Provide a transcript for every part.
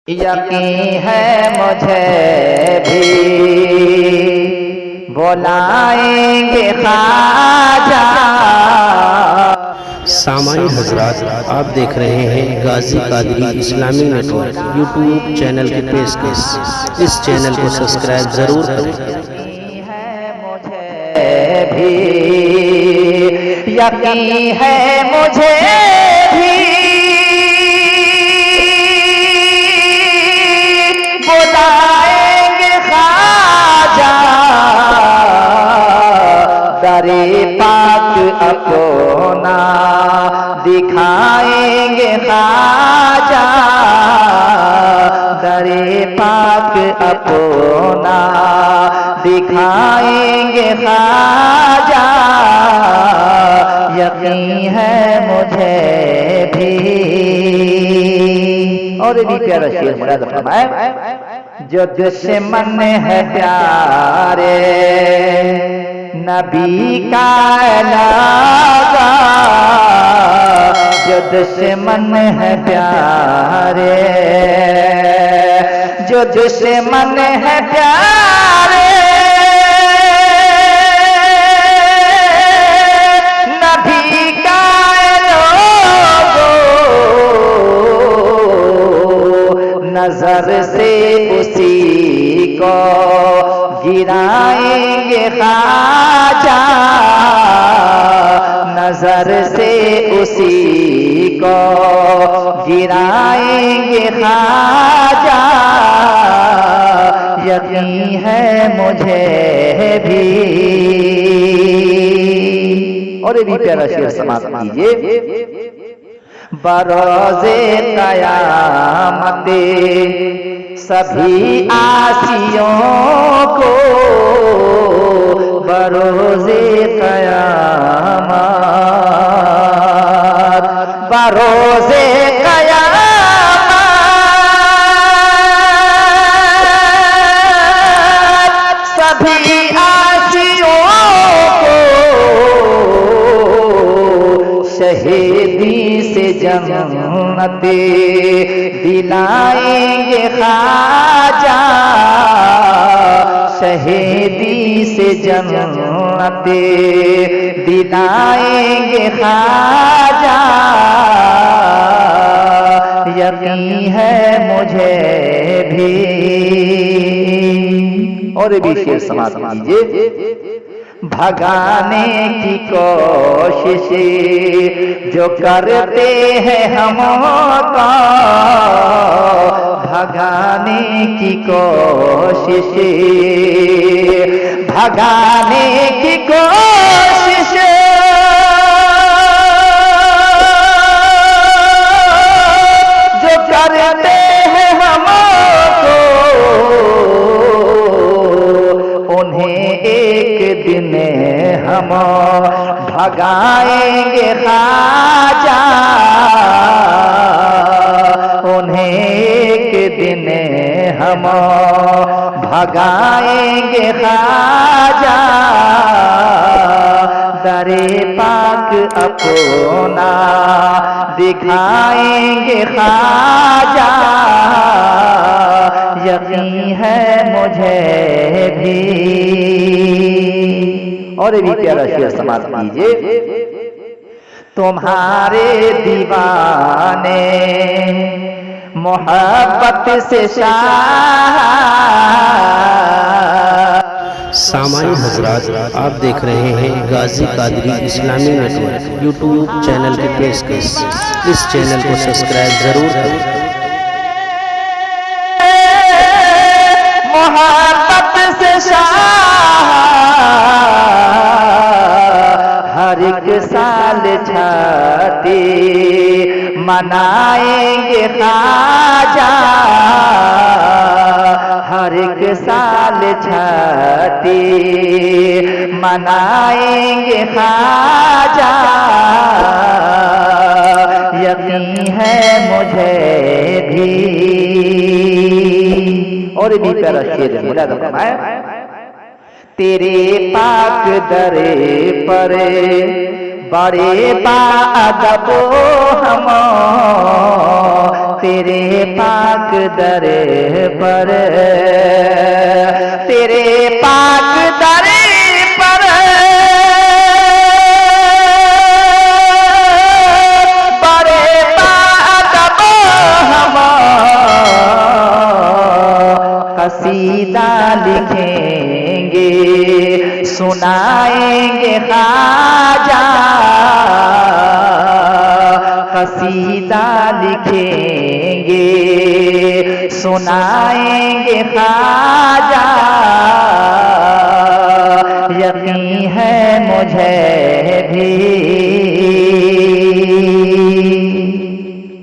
यकीन है मुझे भी बुलाएंगे ख्वाजा। सामाई हजरात, आप देख रहे हैं गाजी कादरी इस्लामी नेटवर्क यूट्यूब चैनल की पेशकश। इस चैनल को सब्सक्राइब जरूर करें। यकीन है मुझे भी बुलाएंगे ख्वाजा। दरे पाक अपना दिखाएंगे ख्वाजा। दरे पाक अपना दिखाएंगे ख्वाजा। यकीन है मुझे भी। और भी प्यारा शेर मुराद फरमाए, जो दुश्मन है प्यारे नबी का लागा। जो दुश्मन है प्यारे, जो दुश्मन है प्यारे नबी का लोगो, नजर से उसी को गिराएंगे ख्वाजा। नजर से उसी को गिराएंगे ख्वाजा। यकीन है मुझे भी। और भी प्यारा शेर समाप्त कीजिए। बरोज़े क़यामत सभी आसियों को, बरोज़े क़यामत, बरोज़े क़यामत सभी आसियों को शहीदी से जन्नत दिलाएंगे ख्वाजा। शहीदी से जन्नत दिलाएंगे ख्वाजा। यकीन है मुझे भी। और भी शेर समाप्त कीजिए। भगाने की कोशिश जो करते हैं हमको, भगाने की कोशिश, भगाने की कोशिश जो करते हैं हमको, उन्हें एक दिन हम भगाएंगे ख्वाजा। उन्हें एक दिन हम भगाएंगे ख्वाजा। दरे पाक अपना दिखाएंगे ख्वाजा। यकीन है मुझे भी। और भी प्यारा शेर समाप्त कीजिए। तुम्हारे दीवाने मोहब्बत से शाह। सामाई हजरात, आप देख रहे हैं गाजी कादरी इस्लामी नेटवर्क यूट्यूब चैनल की पेशकश। इस चैनल को सब्सक्राइब जरूर करें। मोहब्बत से शाह हर एक साल छठी मनाएंगे ख्वाजा। हर एक साल छठी मनाएंगे ख्वाजा। यकीन है मुझे भी। और भी प्यारा शेर मुराद फरमाए, तेरे पाक दरे पर बड़े बाअदब हम तेरे पाक दरे पर, तेरे पाक दरे पर बड़े बाअदब हम कसीदा लिखेंगे, सुनाएंगे ख्वाजा, कसीदा लिखेंगे, सुनाएंगे ख्वाजा। यकीन है मुझे भी।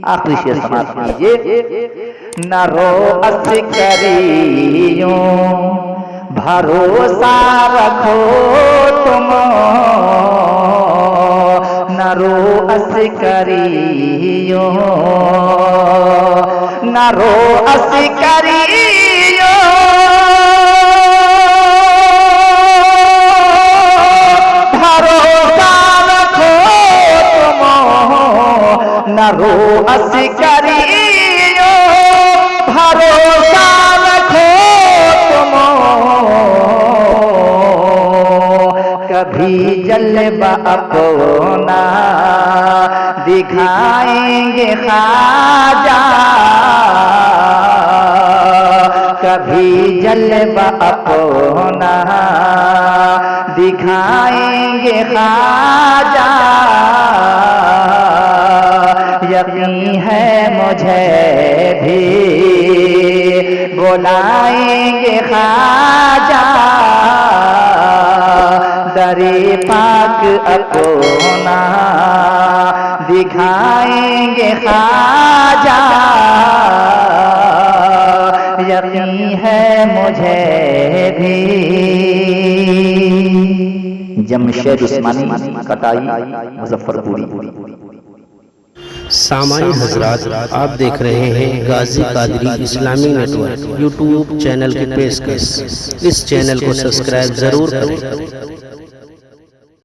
आखिरी शेर समाप्त कीजिए। न रो अस्करियों भरोसा रखो तुम, न रो अस्करियों, न रो अस्करियों, भरोसा रखो तुम, न रो अस्करियों, भरोसा रखो तुम। कभी जलवा अपना दिखाएंगे ख्वाजा, कभी जलवा अपना दिखाएंगे ख्वाजा। यकीन है मुझे भी, बुलाएंगे ख्वाजा, दरे पाक अपना दिखाएंगे ख्वाजा। यकीन है मुझे भी। जमशेद उस्मानी, कटाई, मुजफ्फरपुरी। सामाई हजरात, आप देख रहे हैं गाजी कादरी इस्लामी नेटवर्क यूट्यूब चैनल की पेशकश। इस चैनल को सब्सक्राइब जरूर करें।